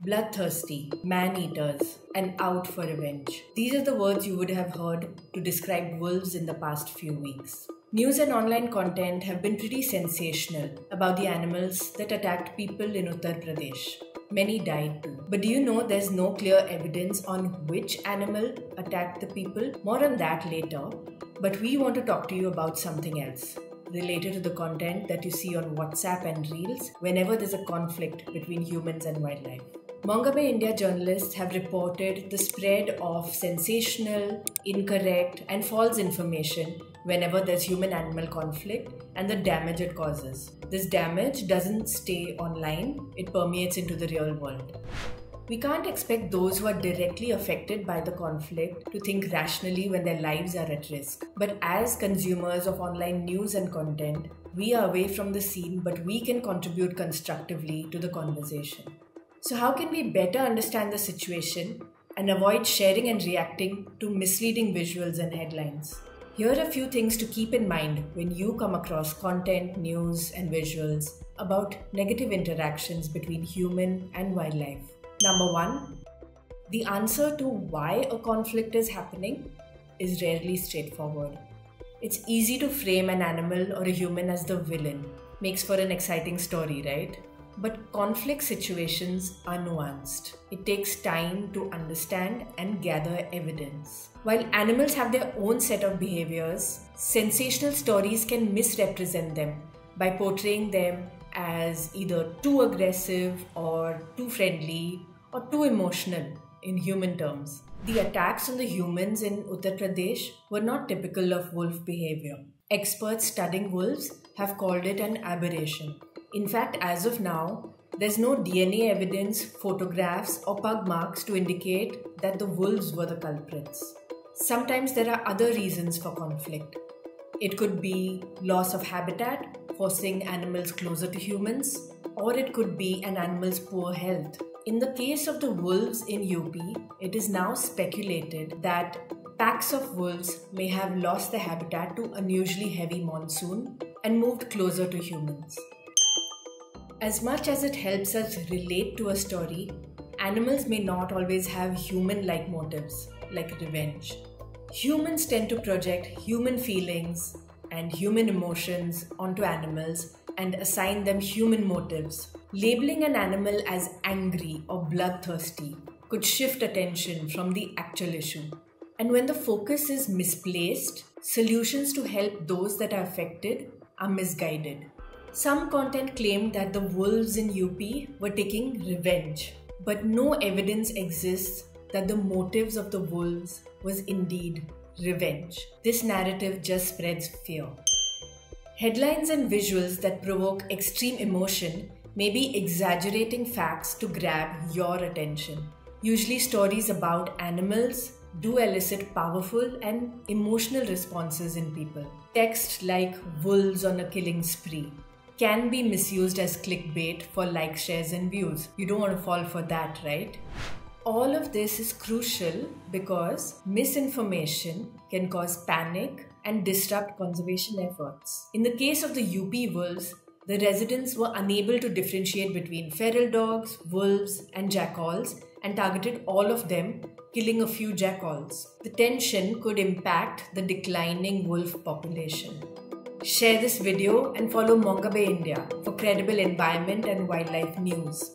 Bloodthirsty, man-eaters, and out for revenge. These are the words you would have heard to describe wolves in the past few weeks. News and online content have been pretty sensational about the animals that attacked people in Uttar Pradesh. Many died too. But do you know there's no clear evidence on which animal attacked the people? More on that later. But we want to talk to you about something else, related to the content that you see on WhatsApp and Reels whenever there's a conflict between humans and wildlife. Mongabay India journalists have reported the spread of sensational, incorrect, and false information whenever there's human-animal conflict and the damage it causes. This damage doesn't stay online, it permeates into the real world. We can't expect those who are directly affected by the conflict to think rationally when their lives are at risk. But as consumers of online news and content, we are away from the scene, but we can contribute constructively to the conversation. So how can we better understand the situation and avoid sharing and reacting to misleading visuals and headlines? Here are a few things to keep in mind when you come across content, news, and visuals about negative interactions between human and wildlife. Number 1, the answer to why a conflict is happening is rarely straightforward. It's easy to frame an animal or a human as the villain. Makes for an exciting story, right? But conflict situations are nuanced. It takes time to understand and gather evidence. While animals have their own set of behaviors, sensational stories can misrepresent them by portraying them as either too aggressive or too friendly or too emotional in human terms. The attacks on the humans in Uttar Pradesh were not typical of wolf behavior. Experts studying wolves have called it an aberration. In fact, as of now, there's no DNA evidence, photographs, or pug marks to indicate that the wolves were the culprits. Sometimes there are other reasons for conflict. It could be loss of habitat, forcing animals closer to humans, or it could be an animal's poor health. In the case of the wolves in UP, it is now speculated that packs of wolves may have lost their habitat to unusually heavy monsoon and moved closer to humans. As much as it helps us relate to a story, animals may not always have human-like motives, like revenge. Humans tend to project human feelings and human emotions onto animals and assign them human motives. Labeling an animal as angry or bloodthirsty could shift attention from the actual issue. And when the focus is misplaced, solutions to help those that are affected are misguided. Some content claimed that the wolves in UP were taking revenge, but no evidence exists that the motives of the wolves was indeed revenge. This narrative just spreads fear. Headlines and visuals that provoke extreme emotion may be exaggerating facts to grab your attention. Usually stories about animals do elicit powerful and emotional responses in people. Text like "wolves on a killing spree" can be misused as clickbait for likes, shares, and views. You don't want to fall for that, right? All of this is crucial because misinformation can cause panic and disrupt conservation efforts. In the case of the UP wolves, the residents were unable to differentiate between feral dogs, wolves, and jackals and targeted all of them, killing a few jackals. The tension could impact the declining wolf population. Share this video and follow Mongabay India for credible environment and wildlife news.